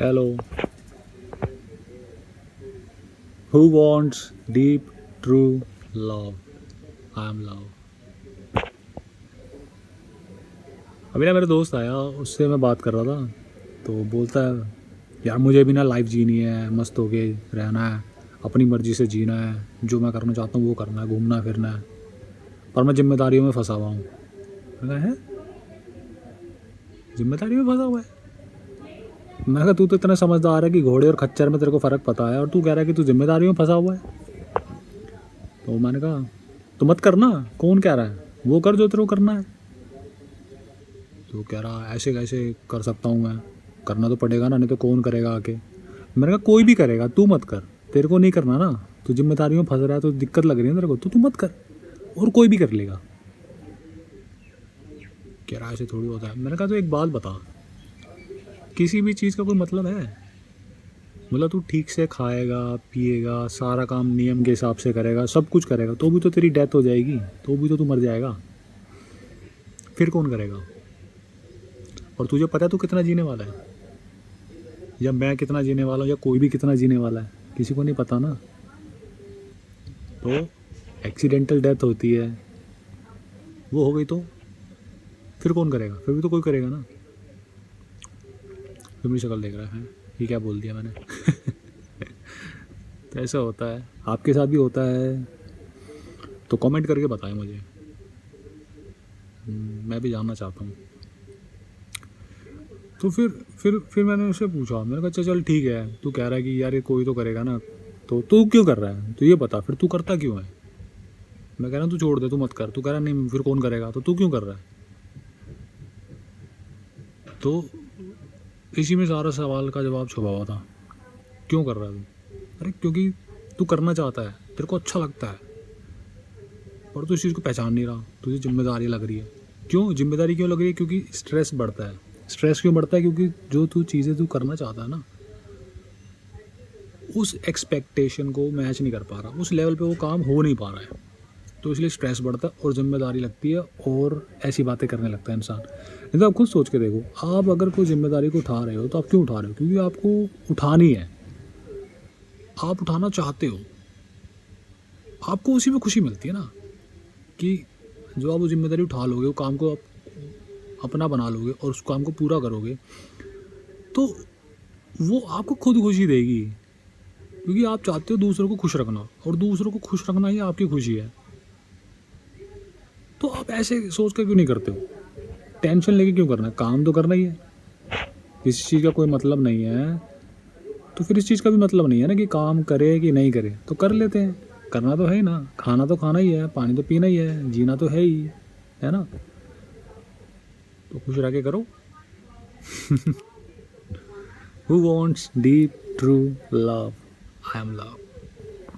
Hello. Who wants deep true love? I am love. अभी ना मेरा दोस्त आया, उससे मैं बात कर रहा था, तो बोलता है यार मुझे भी ना लाइफ जीनी है, मस्त होके रहना है, अपनी मर्जी से जीना है, जो मैं करना चाहता हूँ वो करना है, घूमना फिरना है, पर मैं जिम्मेदारियों में फंसा हुआ हूँ। मैंने कहा है, जिम्मेदारी में फंसा हुआ है? मैंने कहा तू तो इतना समझदार है कि घोड़े और खच्चर में तेरे को फ़र्क पता है, और तू कह रहा है कि तू जिम्मेदारी में फंसा हुआ है। तो मैंने कहा तो मत करना, कौन कह रहा है, वो कर जो तेरे को करना है। तो कह रहा ऐसे कैसे कर सकता हूँ मैं, करना तो पड़ेगा ना, नहीं तो कौन करेगा आके। मैंने कहा कोई भी करेगा, तू मत कर, तेरे को नहीं करना ना, तू जिम्मेदारी में फंस रहा है तो दिक्कत लग रही है तेरे को, तो तू मत कर, और कोई भी कर लेगा। कह रहा ऐसे थोड़ी होता है। मैंने कहा तो एक बात बता, किसी भी चीज़ का कोई मतलब है? मतलब तू ठीक से खाएगा पिएगा, सारा काम नियम के हिसाब से करेगा, सब कुछ करेगा, तो भी तो तेरी डेथ हो जाएगी, तो भी तो तू मर जाएगा, फिर कौन करेगा? और तुझे पता है तू कितना जीने वाला है, या मैं कितना जीने वाला हूँ, या कोई भी कितना जीने वाला है, किसी को नहीं पता ना। तो एक्सीडेंटल डेथ होती है, वो हो गई तो फिर कौन करेगा? फिर भी तो कोई करेगा ना। फिर मेरी शक्ल देख रहा है, ये क्या बोल दिया मैंने? तो ऐसा होता है, आपके साथ भी होता है, तो कमेंट करके बताएं मुझे। मैं भी जानना चाहता हूँ। तो फिर मैंने उससे पूछा, मैंने कहा चल ठीक है, तू कह रहा है कि यार ये कोई तो करेगा ना, तो तू क्यों कर रहा है, तो ये बता फिर तू करता क्यों है? मैं कह रहा हूँ तू छोड़ दे, तू मत कर, तू कह रहा नहीं फिर कौन करेगा, तो तू क्यों कर रहा है? तो इसी में सारा सवाल का जवाब छुपा हुआ था, क्यों कर रहा है तू? अरे क्योंकि तू करना चाहता है, तेरे को अच्छा लगता है, पर तू इस चीज़ को पहचान नहीं रहा, तुझे जिम्मेदारी लग रही है। क्यों जिम्मेदारी क्यों लग रही है? क्योंकि स्ट्रेस बढ़ता है। स्ट्रेस क्यों बढ़ता है? क्योंकि जो तू चीज़ें तू करना चाहता है ना, उस एक्सपेक्टेशन को मैच नहीं कर पा रहा, उस लेवल पे वो काम हो नहीं पा रहा है, तो इसलिए स्ट्रेस बढ़ता है और जिम्मेदारी लगती है, और ऐसी बातें करने लगता है इंसान। नहीं तो आप खुद सोच के देखो, आप अगर कोई जिम्मेदारी को उठा रहे हो तो आप क्यों उठा रहे हो? क्योंकि आपको उठानी है, आप उठाना चाहते हो, आपको उसी में खुशी मिलती है ना, कि जो आप वो जिम्मेदारी उठा लोगे, वो काम को आप अपना बना लोगे और उस काम को पूरा करोगे, तो वो आपको खुद खुशी देगी, क्योंकि आप चाहते हो दूसरों को खुश रखना, और दूसरों को खुश रखना ही आपकी खुशी है। तो आप ऐसे सोच कर क्यों नहीं करते हो? टेंशन लेके क्यों करना है? काम तो करना ही है, इस चीज़ का कोई मतलब नहीं है, तो फिर इस चीज़ का भी मतलब नहीं है ना कि काम करे कि नहीं करे, तो कर लेते हैं, करना तो है ही ना, खाना तो खाना ही है, पानी तो पीना ही है, जीना तो है ही, है ना? तो खुश रह के करो। Who wants deep true love? I am love.